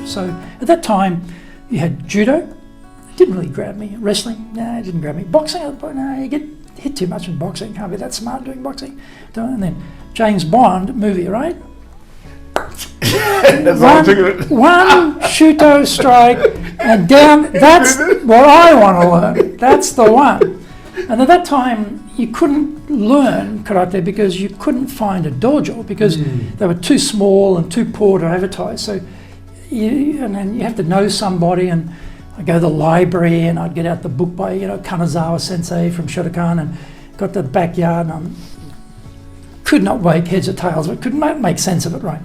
So at that time, you had judo. It didn't really grab me. Wrestling, no, it didn't grab me. Boxing, no, you get hit too much in boxing. Can't be that smart doing boxing. And then James Bond movie, right? one shuto strike and down. That's what I want to learn. That's the one. And at that time, you couldn't learn karate because you couldn't find a dojo because they were too small and too poor to advertise. So, and then you have to know somebody. And I go to the library and I'd get out the book by Kanazawa Sensei from Shotokan and got to the backyard and could not make heads or tails, but could not make sense of it, right?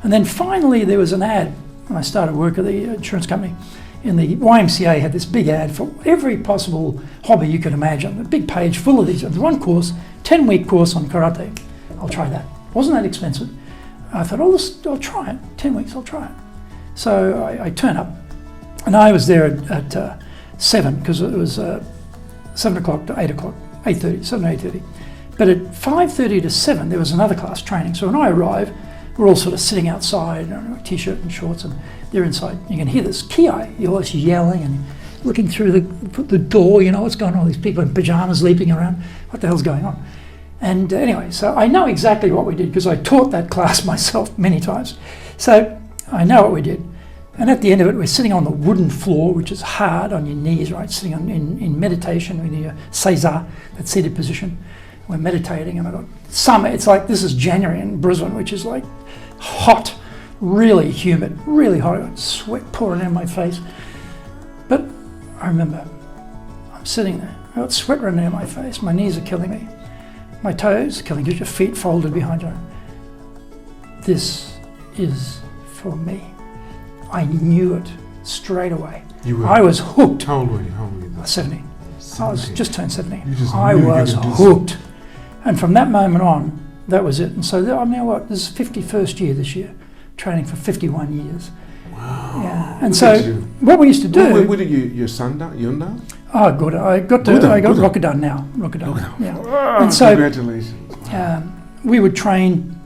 And then finally there was an ad when I started work at the insurance company. In the YMCA had this big ad for every possible hobby you could imagine, a big page full of these. There was one course, 10-week course on karate. I'll try that. Wasn't that expensive? I thought, I'll try it. 10 weeks, I'll try it. So I turn up, and I was there at 7 because it was 7 o'clock to 8 o'clock, 8:30, 7 to 8:30. But at 5:30 to 7, there was another class training. So when I arrived, we're all sort of sitting outside, t-shirt and shorts, and they're inside. You can hear this ki, you're always yelling and looking through the door, what's going on, all these people in pajamas leaping around. What the hell's going on? And anyway, so I know exactly what we did because I taught that class myself many times. So I know what we did. And at the end of it, we're sitting on the wooden floor, which is hard on your knees, right? Sitting in meditation in your seiza, that seated position. We're meditating, and I got summer. It's like this is January in Brisbane, which is like hot, really humid, really hot. I got sweat pouring down my face. But I remember I'm sitting there. I got sweat running down my face. My knees are killing me. My toes are killing you. Your feet folded behind you. This is for me. I knew it straight away. I was hooked. How old were you? 70. I was just turned 70. I was hooked. And from that moment on, that was it. And so, this is 51st year this year, training for 51 years. Wow. Yeah. And so, what we used to do... Where did your son die? Yunda? Oh, good. I got Rokudan now. Rokudan. Yeah. Wow, and so, congratulations. We would train,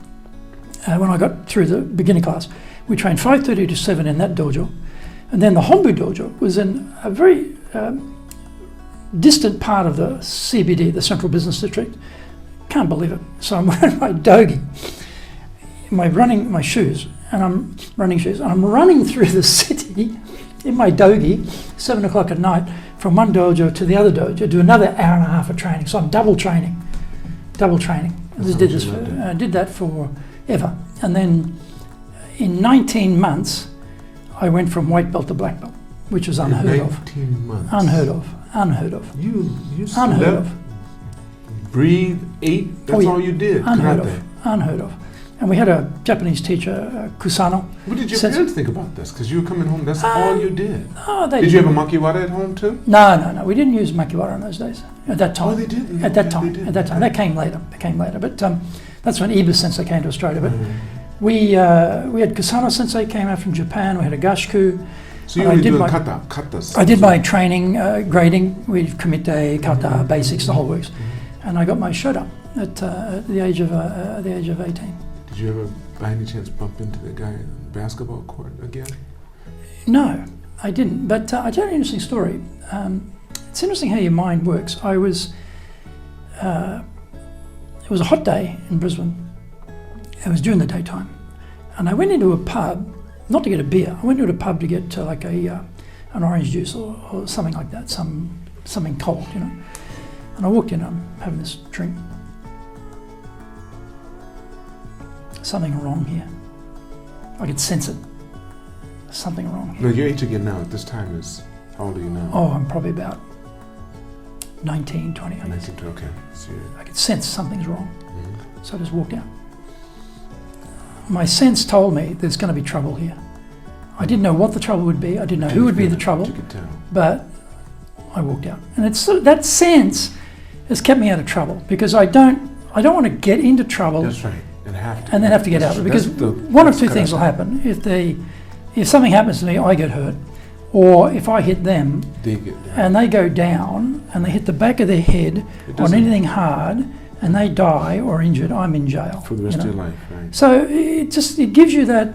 when I got through the beginning class, we trained 5:30 to 7 in that dojo. And then the Hombu dojo was in a very distant part of the CBD, the Central Business District. Can't believe it. So I'm wearing my dogi, my shoes, and I'm running through the city in my dogi, 7 o'clock at night, from one dojo to the other dojo, do another hour and a half of training. So I'm double training. I did that forever. And then in 19 months, I went from white belt to black belt, which was unheard of. 19 months. Unheard of. You unheard of. Breathe, ate, that's all you did. Unheard of. And we had a Japanese teacher, Kusano. What did your parents think about this? Because you were coming home, that's all you did. No, did you have a makiwara at home too? No. We didn't use makiwara in those days. At that time. Oh, they did? At that time. That came later. But that's when Iba Sensei came to Australia. But we had Kusano Sensei came out from Japan. We had a Gashku. So you were doing katas? I did my training, grading with kumite, kata, basics, the whole works. And I got my shoda at the age of 18. Did you ever, by any chance, bump into the guy on the basketball court again? No, I didn't. But I'll tell you an interesting story. It's interesting how your mind works. It was a hot day in Brisbane. It was during the daytime. And I went into a pub, not to get a beer. I went into a pub to get like an orange juice or something like that, something cold, And I walked in, I'm having this drink. Something wrong here. I could sense it. Something wrong here. No, your age again now at this time is, how old are you now? Oh, I'm probably about 19, 20. 19, okay. So I could sense something's wrong. Mm-hmm. So I just walked out. My sense told me there's going to be trouble here. I didn't know what the trouble would be. I didn't know who would be the trouble. But I walked out. And it's that sense has kept me out of trouble because I don't want to get into trouble. That's right. And then have to get out of it because one of two things will happen. If something happens to me, I get hurt, or if I hit them and they go down and they hit the back of their head on anything hard and they die or injured, I'm in jail for the rest of your life. Right. So it gives you that